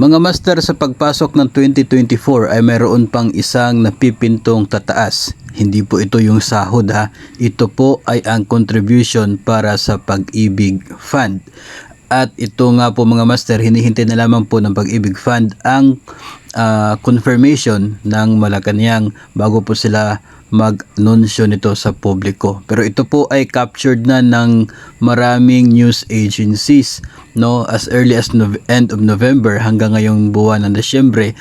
Mga master, sa pagpasok ng 2024 ay mayroon pang isang napipintong tataas. Hindi po ito yung sahod ha. Ito po ay ang contribution para sa Pag-ibig Fund. At ito nga po mga master, hinihintay na lamang po ng Pag-ibig Fund ang confirmation ng Malacanang bago po sila mag-anunsyo nito sa publiko. Pero ito po ay captured na ng maraming news agencies, no, as early as end of November hanggang ngayong buwan ng Desyembre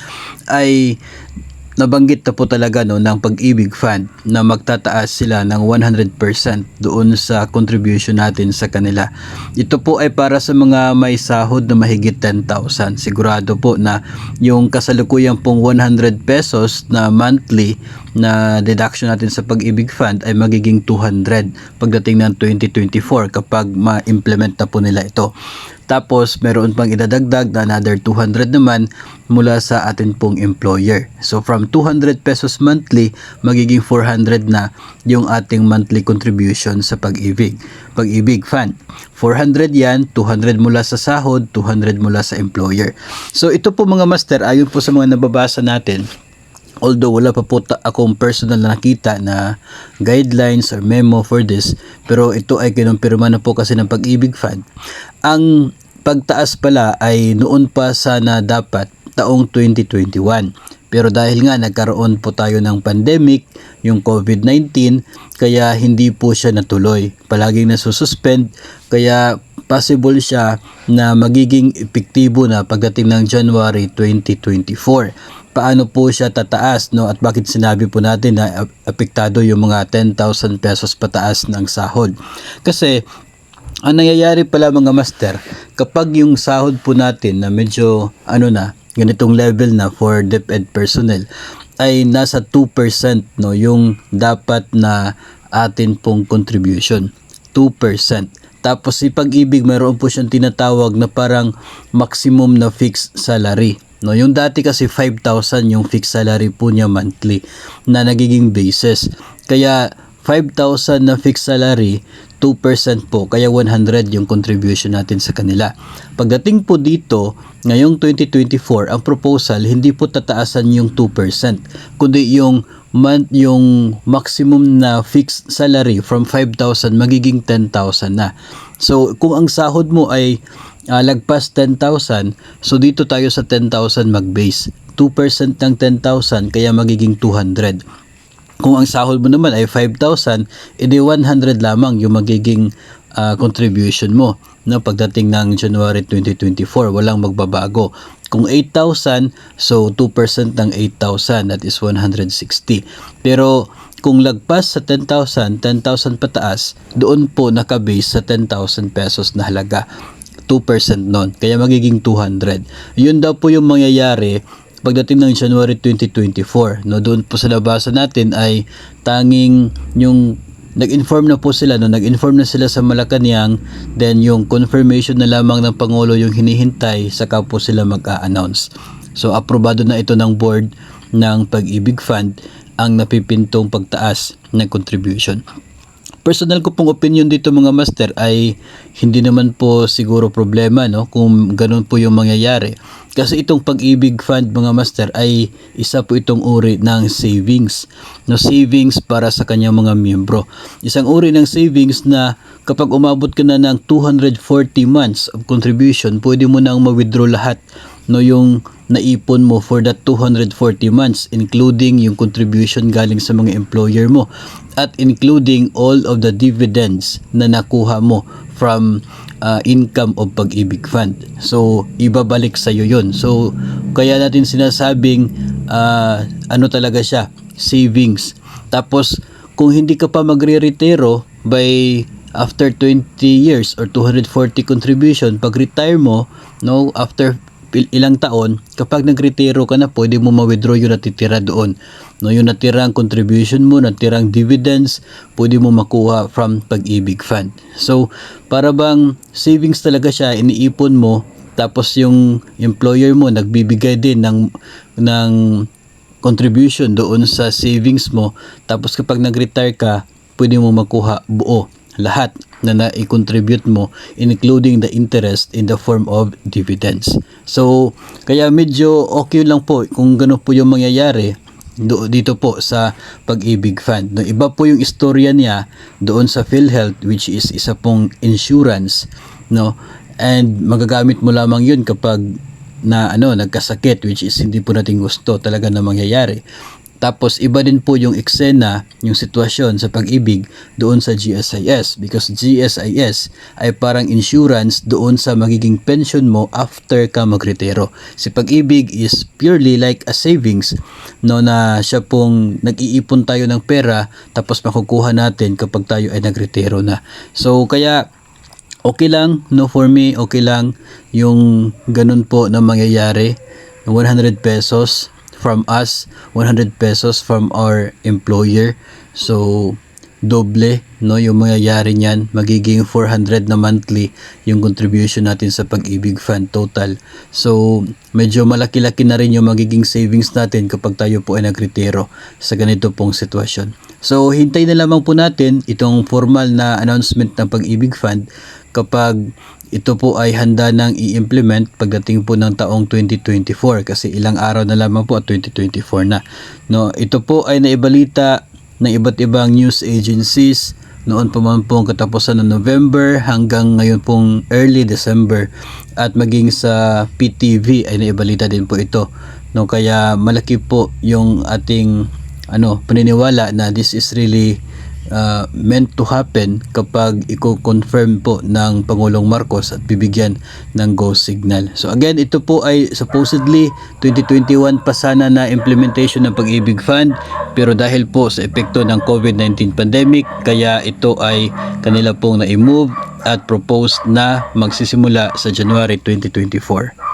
ay nabanggit na po talaga no ng Pag-ibig Fund na magtataas sila ng 100% doon sa contribution natin sa kanila. Ito po ay para sa mga may sahod na mahigit 10,000. Sigurado po na yung kasalukuyang pong 100 pesos na monthly na deduction natin sa Pag-ibig Fund ay magiging 200 pagdating ng 2024 kapag ma-implement na po nila ito. Tapos meron pang idadagdag na another 200 naman mula sa atin pong employer. So from 200 pesos monthly, magiging 400 na yung ating monthly contribution sa Pag-ibig Fund. 400 yan, 200 mula sa sahod, 200 mula sa employer. So ito po mga master, ayon po sa mga nababasa natin, although wala pa po akong personal na nakita na guidelines or memo for this, pero ito ay kinumpirma na po kasi ng Pag-ibig Fund. Ang pagtaas pala ay noon pa sana dapat taong 2021. Pero dahil nga nagkaroon po tayo ng pandemic, yung COVID-19, kaya hindi po siya natuloy. Palaging nasususpend, kaya possible siya na magiging epektibo na pagdating ng January 2024. Paano po siya tataas, no? At bakit sinabi po natin na apektado yung mga 10,000 pesos pataas ng sahod? Kasi ang nangyayari pala mga master, kapag yung sahod po natin na medyo ganitong level na for DepEd personnel ay nasa 2%, no, yung dapat na atin pong contribution, 2%. Tapos si Pag-ibig mayroon po siyang tinatawag na parang maximum na fixed salary. No, yung dati kasi 5,000 yung fixed salary po niya monthly na nagiging basis. Kaya 5,000 na fixed salary, 2% po, kaya 100 yung contribution natin sa kanila. Pagdating po dito, ngayong 2024, ang proposal, hindi po tataasan yung 2%, kundi yung maximum na fixed salary from 5,000 magiging 10,000 na. So, kung ang sahod mo ay lagpas 10,000, so dito tayo sa 10,000 mag-base. 2% ng 10,000, kaya magiging 200. Kung ang sahod mo naman ay 5,000, edi 100 lamang yung magiging contribution mo, no, pagdating ng January 2024, walang magbabago. Kung 8,000, so 2% ng 8,000, that is 160. Pero kung lagpas sa 10,000 pataas, doon po nakabase sa 10,000 pesos na halaga. 2% nun, kaya magiging 200. Yun daw po yung mangyayari pagdating ng January 2024, no, doon po sa nabasa natin ay tanging yung nag-inform na po sila, no, nag-inform na sila sa Malacanang, then yung confirmation na lamang ng Pangulo yung hinihintay, saka po sila mag-a-announce. So aprobado na ito ng board ng Pag-ibig Fund ang napipintong pagtaas ng contribution. Personal ko pong opinion dito mga master ay hindi naman po siguro problema, no, kung ganun po yung mangyayari. Kasi itong Pag-ibig Fund mga master ay isa po itong uri ng savings. No, savings para sa kanyang mga miyembro. Isang uri ng savings na kapag umabot ka na ng 240 months of contribution, pwede mo nang ma-withdraw lahat, no, yung naipon mo for that 240 months, including yung contribution galing sa mga employer mo at including all of the dividends na nakuha mo from income of Pag-ibig Fund. So ibabalik sa iyo yun. So kaya natin sinasabing talaga siya, savings. Tapos kung hindi ka pa magre-retiro by after 20 years or 240 contribution, pag retire mo, no, after ilang taon, kapag nagretiro ka na, pwede mo ma-withdraw yung natitira doon. No, yung natirang contribution mo, natirang dividends, pwede mo makuha from Pag-ibig Fund. So, para bang savings talaga siya, iniipon mo, tapos yung employer mo nagbibigay din ng contribution doon sa savings mo, tapos kapag nag-retire ka, pwede mo makuha buo lahat na na-contribute mo, including the interest in the form of dividends. So, kaya medyo okay lang po kung gano'n po yung mangyayari dito po sa Pag-ibig Fund. No, iba po yung istorya niya doon sa PhilHealth, which is isa pong insurance, no? And magagamit mo lamang yun kapag nagkasakit, which is hindi po natin gusto talaga na mangyayari. Tapos iba din po yung eksena, yung sitwasyon sa Pag-ibig doon sa GSIS, because GSIS ay parang insurance doon sa magiging pension mo after ka magretiro. Si Pag-ibig is purely like a savings, no, na siya pong nag-iipon tayo ng pera tapos makukuha natin kapag tayo ay nagretiro na. So kaya okay lang, no, for me okay lang yung ganun po na mangyayari. 100 pesos from us, 100 pesos from our employer. So, doble, no, yung mangyayari niyan. Magiging 400 na monthly yung contribution natin sa Pag-ibig Fund total. So, medyo malaki-laki na rin yung magiging savings natin kapag tayo po ay nagretiro sa ganito pong sitwasyon. So, hintay na lamang po natin itong formal na announcement ng Pag-ibig Fund kapag ito po ay handa nang i-implement pagdating po ng taong 2024, kasi ilang araw na lamang po at 2024 na. No, ito po ay naibalita ng iba't ibang news agencies noon pa man pong katapusan ng November hanggang ngayon pong early December, at maging sa PTV ay naibalita din po ito. No, kaya malaki po yung ating paniniwala na this is really meant to happen kapag i-confirm po ng Pangulong Marcos at bibigyan ng go signal. So again, ito po ay supposedly 2021 pa sana na implementation ng Pag-ibig Fund, pero dahil po sa epekto ng COVID-19 pandemic, kaya ito ay kanila pong na-move at proposed na magsisimula sa January 2024.